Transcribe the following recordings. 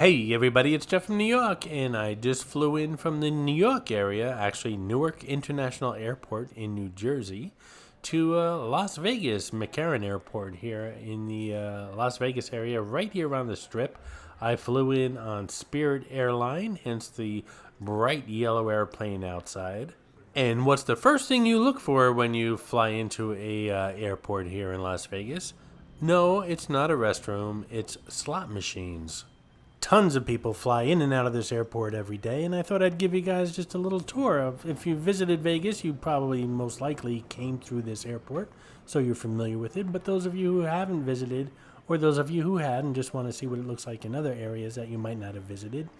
Hey everybody, it's Jeff from New York, and I just flew in from the New York area, actually Newark International Airport in New Jersey, to Las Vegas, McCarran Airport here in the Las Vegas area, right here on the Strip. I flew in on Spirit Airline, hence the bright yellow airplane outside. And what's the first thing you look for when you fly into a airport here in Las Vegas? No, it's not a restroom, it's slot machines. Tons of people fly in and out of this airport every day, and I thought I'd give you guys just a little tour of. If you visited Vegas, you probably most likely came through this airport, so you're familiar with it. But those of you who haven't visited, or those of you who had and just want to see what it looks like in other areas that you might not have visited,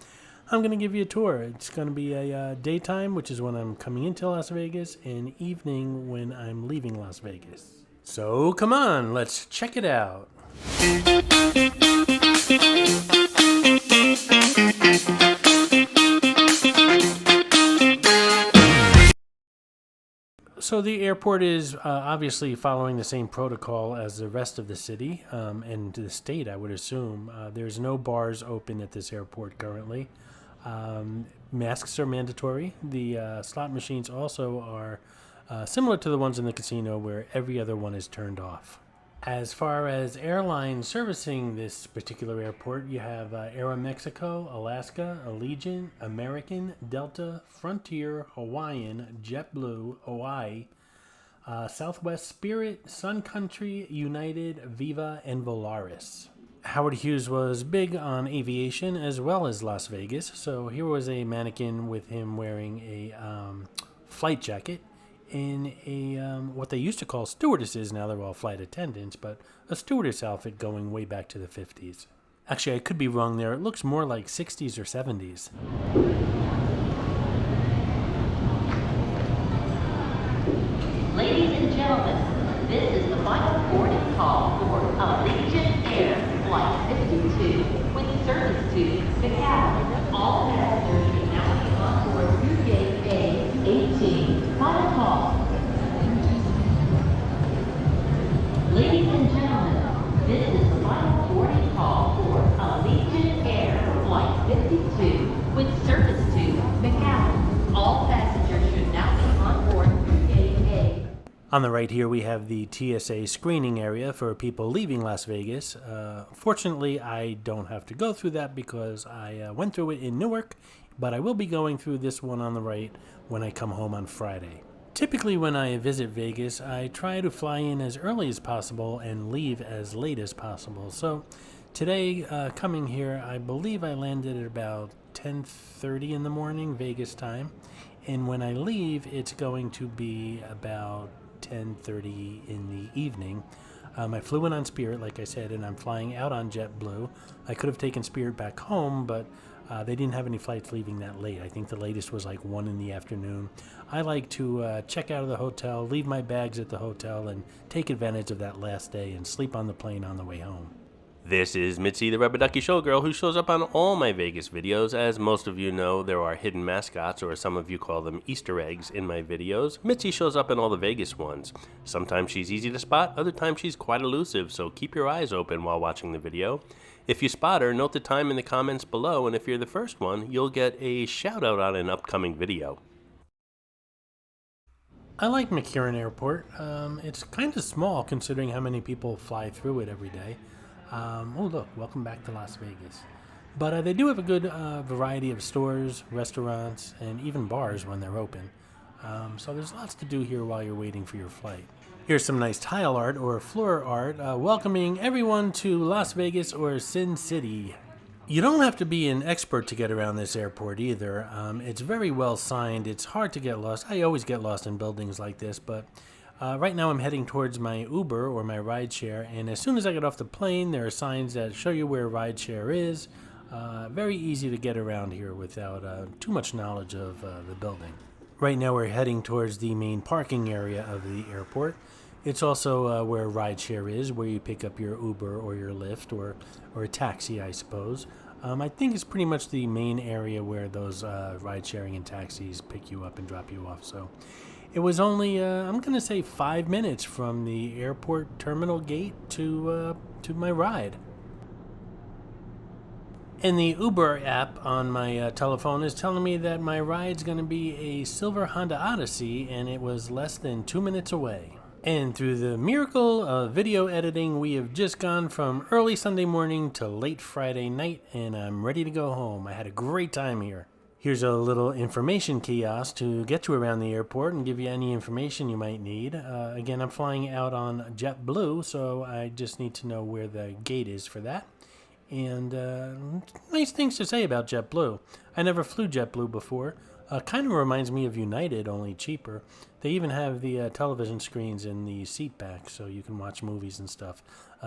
I'm going to give you a tour. It's going to be a daytime, which is when I'm coming into Las Vegas, and evening when I'm leaving Las Vegas. So come on, let's check it out. So the airport is obviously following the same protocol as the rest of the city and the state, I would assume. There's no bars open at this airport currently. Masks are mandatory. The slot machines also are similar to the ones in the casino where every other one is turned off. As far as airlines servicing this particular airport, you have Aeromexico, Alaska, Allegiant, American, Delta, Frontier, Hawaiian, JetBlue, Hawaii, Southwest Spirit, Sun Country, United, Viva, and Volaris. Howard Hughes was big on aviation as well as Las Vegas, so here was a mannequin with him wearing a flight jacket in a what they used to call stewardesses. Now they're all flight attendants, but a stewardess outfit going way back to the 50s. Actually, I could be wrong there. It looks more like 60s or 70s. Ladies and gentlemen, this is the final boarding call for Allegiant Air Flight 52 with service to McCarran. All passengers should now be on board through gate A18. Final call. Ladies and gentlemen, this is the final boarding call for Allegiant Air Flight 52 with service to McCarran. All passengers should now be on board through gate A. On the right here, we have the TSA screening area for people leaving Las Vegas. Fortunately, I don't have to go through that because I went through it in Newark, but I will be going through this one on the right when I come home on Friday. Typically, when I visit Vegas, I try to fly in as early as possible and leave as late as possible. So today, coming here, I believe I landed at about 10:30 in the morning, Vegas time. And when I leave, it's going to be about 10:30 in the evening. I flew in on Spirit, like I said, and I'm flying out on JetBlue. I could have taken Spirit back home, but they didn't have any flights leaving that late. I think the latest was like 1 in the afternoon. I like to check out of the hotel, leave my bags at the hotel, and take advantage of that last day and sleep on the plane on the way home. This is Mitzi, the Rubber Ducky Showgirl, who shows up on all my Vegas videos. As most of you know, there are hidden mascots, or some of you call them Easter eggs, in my videos. Mitzi shows up in all the Vegas ones. Sometimes she's easy to spot, other times she's quite elusive, so keep your eyes open while watching the video. If you spot her, note the time in the comments below, and if you're the first one, you'll get a shout out on an upcoming video. I like McCarran Airport. It's kind of small considering how many people fly through it every day. Oh look, welcome back to Las Vegas. But they do have a good variety of stores, restaurants, and even bars when they're open. So there's lots to do here while you're waiting for your flight. Here's some nice tile art or floor art welcoming everyone to Las Vegas or Sin City. You don't have to be an expert to get around this airport either. It's very well signed. It's hard to get lost. I always get lost in buildings like this, but right now I'm heading towards my Uber or my rideshare, and as soon as I get off the plane, there are signs that show you where rideshare is. Very easy to get around here without too much knowledge of the building. Right now we're heading towards the main parking area of the airport. It's also where rideshare is, where you pick up your Uber or your Lyft or a taxi, I suppose. I think it's pretty much the main area where those ride-sharing and taxis pick you up and drop you off. So it was only, I'm going to say 5 minutes from the airport terminal gate to my ride. And the Uber app on my telephone is telling me that my ride's going to be a silver Honda Odyssey, and it was less than 2 minutes away. And through the miracle of video editing, we have just gone from early Sunday morning to late Friday night, and I'm ready to go home. I had a great time here. Here's a little information kiosk to get you around the airport and give you any information you might need. Again, I'm flying out on JetBlue, so I just need to know where the gate is for that. And nice things to say about JetBlue. I never flew JetBlue before. Kind of reminds me of United, only cheaper. They even have the television screens in the seat back, so you can watch movies and stuff.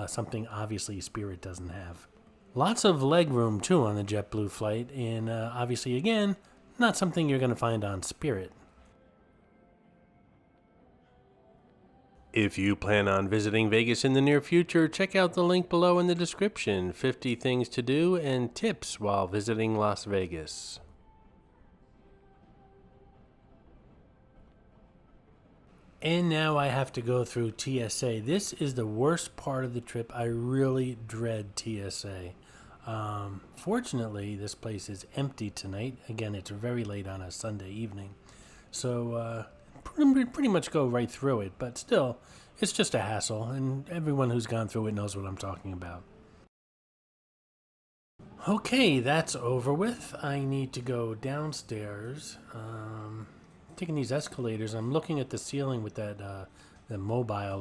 Something obviously Spirit doesn't have. Lots of leg room too on the JetBlue flight, and obviously again, not something you're going to find on Spirit. If you plan on visiting Vegas in the near future, check out the link below in the description. 50 things to do and tips while visiting Las Vegas. And now I have to go through TSA. This is the worst part of the trip. I really dread TSA. Fortunately, this place is empty tonight. Again, it's very late on a Sunday evening. So pretty much go right through it. But still, it's just a hassle. And everyone who's gone through it knows what I'm talking about. Okay, that's over with. I need to go downstairs. Taking these escalators, I'm looking at the ceiling with that the mobile,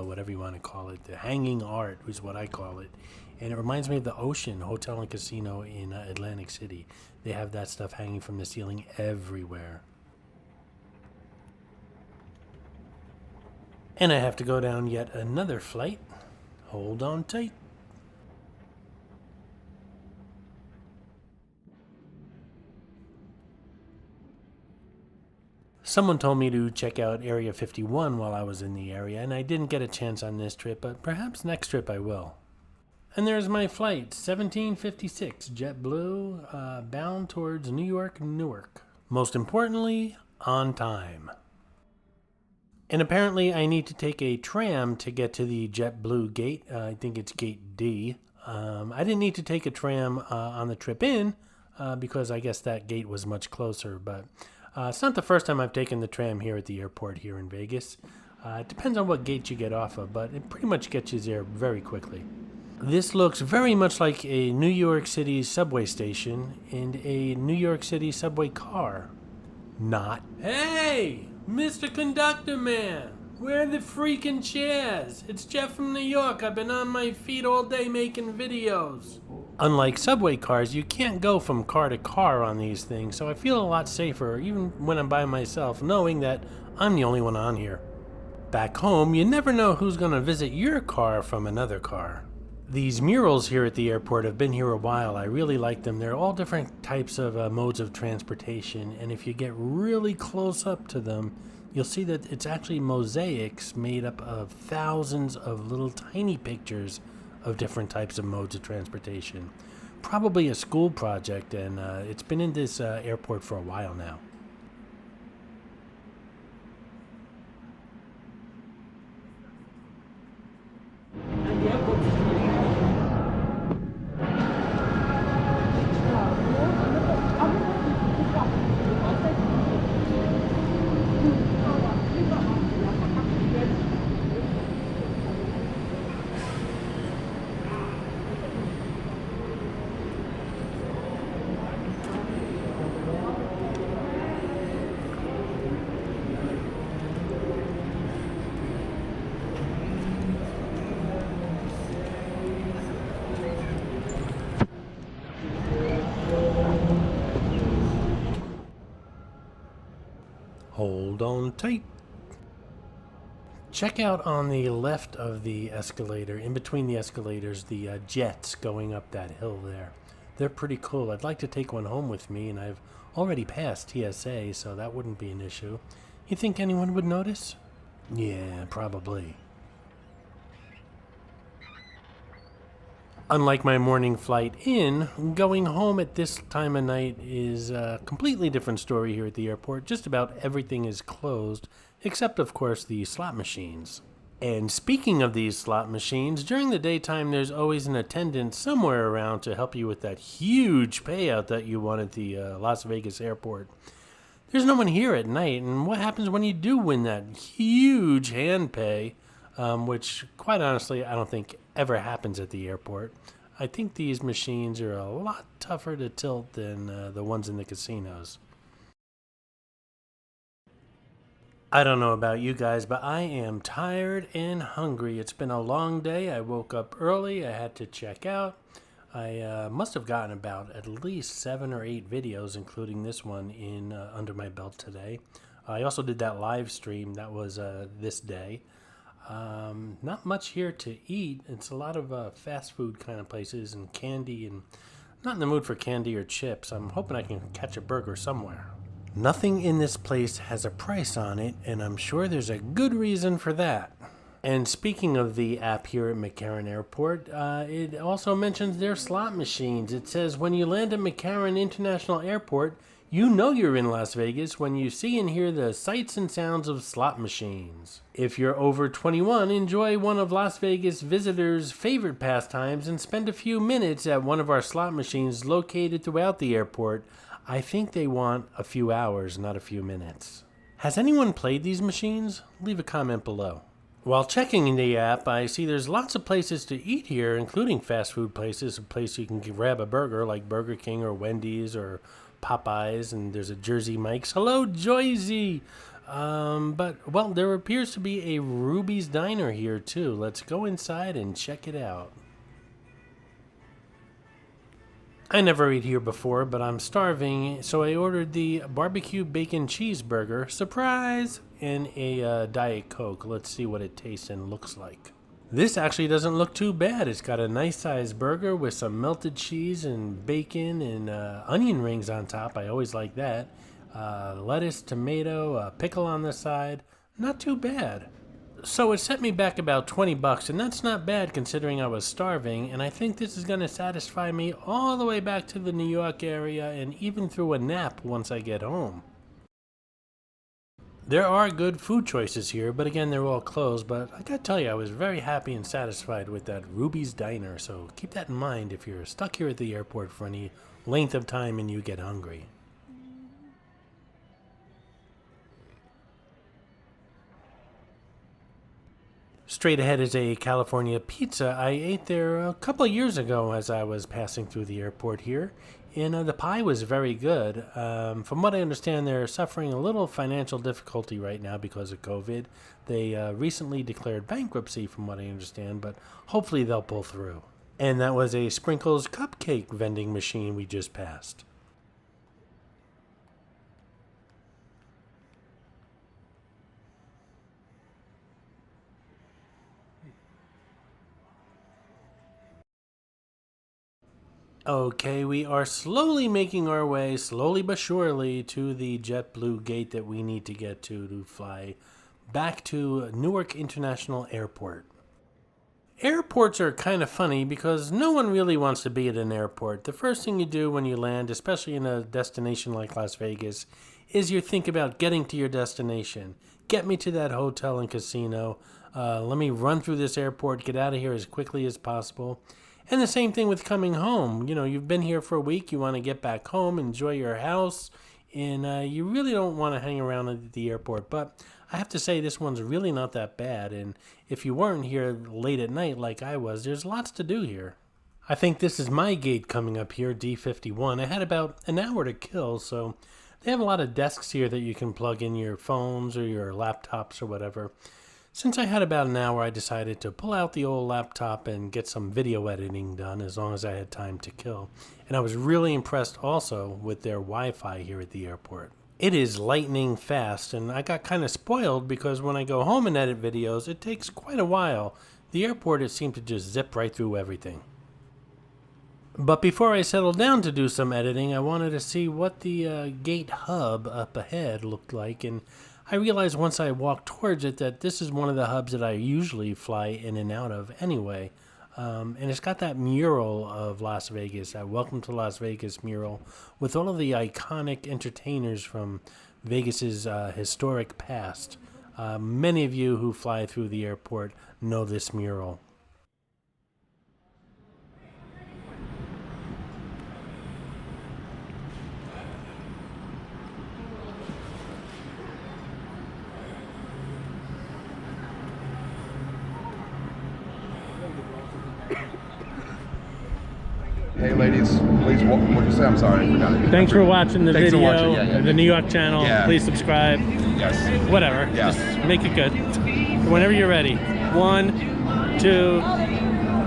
whatever you want to call it. The hanging art is what I call it. And it reminds me of the Ocean Hotel and Casino in Atlantic City. They have that stuff hanging from the ceiling everywhere. And I have to go down yet another flight. Hold on tight. Someone told me to check out Area 51 while I was in the area, and I didn't get a chance on this trip, but perhaps next trip I will. And there's my flight, 1756, JetBlue, bound towards New York, Newark. Most importantly, on time. And apparently I need to take a tram to get to the JetBlue gate. I think it's gate D. I didn't need to take a tram on the trip in because I guess that gate was much closer, but it's not the first time I've taken the tram here at the airport here in Vegas. It depends on what gate you get off of, but it pretty much gets you there very quickly. This looks very much like a New York City subway station and a New York City subway car. Not. Hey, Mr. Conductor Man, where are the freaking chairs? It's Jeff from New York. I've been on my feet all day making videos. Unlike subway cars, you can't go from car to car on these things, so I feel a lot safer, even when I'm by myself, knowing that I'm the only one on here. Back home, you never know who's going to visit your car from another car. These murals here at the airport have been here a while. I really like them. They're all different types of modes of transportation, and if you get really close up to them, you'll see that it's actually mosaics made up of thousands of little tiny pictures of different types of modes of transportation. Probably a school project, and it's been in this airport for a while now. Hold on tight. Check out on the left of the escalator, in between the escalators, the jets going up that hill there. They're pretty cool. I'd like to take one home with me, and I've already passed TSA, so that wouldn't be an issue. You think anyone would notice? Yeah, probably. Unlike my morning flight in, going home at this time of night is a completely different story here at the airport. Just about everything is closed, except, of course, the slot machines. And speaking of these slot machines, during the daytime there's always an attendant somewhere around to help you with that huge payout that you won at the Las Vegas airport. There's no one here at night, and what happens when you do win that huge hand pay, which quite honestly I don't think ever happens at the airport. I think these machines are a lot tougher to tilt than the ones in the casinos. I don't know about you guys, but I am tired and hungry. It's been a long day. I woke up early. I had to check out. I must have gotten about at least 7 or 8 videos, including this one, in under my belt today. I also did that live stream. That was this day. Not much here to eat. It's a lot of fast food kind of places and candy, and not in the mood for candy or chips. I'm hoping I can catch a burger somewhere. Nothing in this place has a price on it, and I'm sure there's a good reason for that. And speaking of the app here at McCarran Airport, it also mentions their slot machines. It says when you land at McCarran International Airport, you know you're in Las Vegas when you see and hear the sights and sounds of slot machines. If you're over 21, enjoy one of Las Vegas visitors' favorite pastimes and spend a few minutes at one of our slot machines located throughout the airport. I think they want a few hours, not a few minutes. Has anyone played these machines? Leave a comment below. While checking in the app, I see there's lots of places to eat here, including fast food places, a place you can grab a burger like Burger King or Wendy's or Popeyes, and there's a Jersey Mike's. Hello, Joyzy! Well, there appears to be a Ruby's Diner here, too. Let's go inside and check it out. I never ate here before, but I'm starving, so I ordered the barbecue bacon cheeseburger, surprise, and a Diet Coke. Let's see what it tastes and looks like. This actually doesn't look too bad. It's got a nice sized burger with some melted cheese and bacon and onion rings on top. I always like that. Lettuce, tomato, pickle on the side. Not too bad. So it set me back about $20, and that's not bad considering I was starving, and I think this is going to satisfy me all the way back to the New York area and even through a nap once I get home. There are good food choices here, but again, they're all closed, but I gotta tell you, I was very happy and satisfied with that Ruby's Diner, so keep that in mind if you're stuck here at the airport for any length of time and you get hungry. Straight ahead is a California pizza. I ate there a couple of years ago as I was passing through the airport here, and the pie was very good. From what I understand, they're suffering a little financial difficulty right now because of COVID. They recently declared bankruptcy, from what I understand, but hopefully they'll pull through. And that was a Sprinkles cupcake vending machine we just passed. Okay, we are slowly making our way, slowly but surely, to the JetBlue gate that we need to get to fly back to Newark International Airport. Airports are kind of funny because no one really wants to be at an airport. The first thing you do when you land, especially in a destination like Las Vegas, is you think about getting to your destination. Get me to that hotel and casino. Let me run through this airport, get out of here as quickly as possible. And the same thing with coming home. You know, you've been here for a week, you want to get back home, enjoy your house, and you really don't want to hang around at the airport. But I have to say, this one's really not that bad, and if you weren't here late at night like I was, there's lots to do here. I think this is my gate coming up here, D51. I had about an hour to kill, so they have a lot of desks here that you can plug in your phones or your laptops or whatever. Since I had about an hour, I decided to pull out the old laptop and get some video editing done as long as I had time to kill. And I was really impressed also with their Wi-Fi here at the airport. It is lightning fast, and I got kind of spoiled because when I go home and edit videos, it takes quite a while. The airport, it seemed to just zip right through everything. But before I settled down to do some editing, I wanted to see what the gate hub up ahead looked like, and I realized once I walked towards it that this is one of the hubs that I usually fly in and out of anyway. And it's got that mural of Las Vegas, that Welcome to Las Vegas mural, with all of the iconic entertainers from Vegas's historic past. Many of you who fly through the airport know this mural. Hey ladies, please, what'd you say? I'm sorry, I forgot. Thanks for watching the Thanks for video, watching. Yeah. the New York channel. Yeah. Please subscribe. Yes. Whatever. Yeah. Just make it good. Whenever you're ready. 1, 2,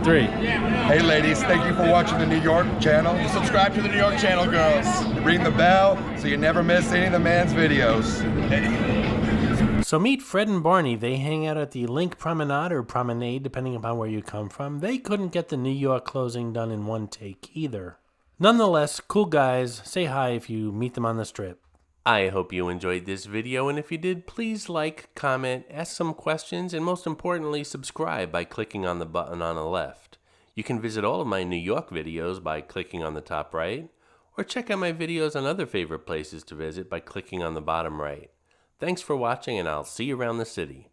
3. Hey ladies, thank you for watching the New York channel. Subscribe to the New York channel, girls. Ring the bell so you never miss any of the man's videos. So meet Fred and Barney. They hang out at the Link Promenade or Promenade, depending upon where you come from. They couldn't get the New York closing done in one take either. Nonetheless, cool guys. Say hi if you meet them on the strip. I hope you enjoyed this video, and if you did, please like, comment, ask some questions, and most importantly, subscribe by clicking on the button on the left. You can visit all of my New York videos by clicking on the top right, or check out my videos on other favorite places to visit by clicking on the bottom right. Thanks for watching, and I'll see you around the city.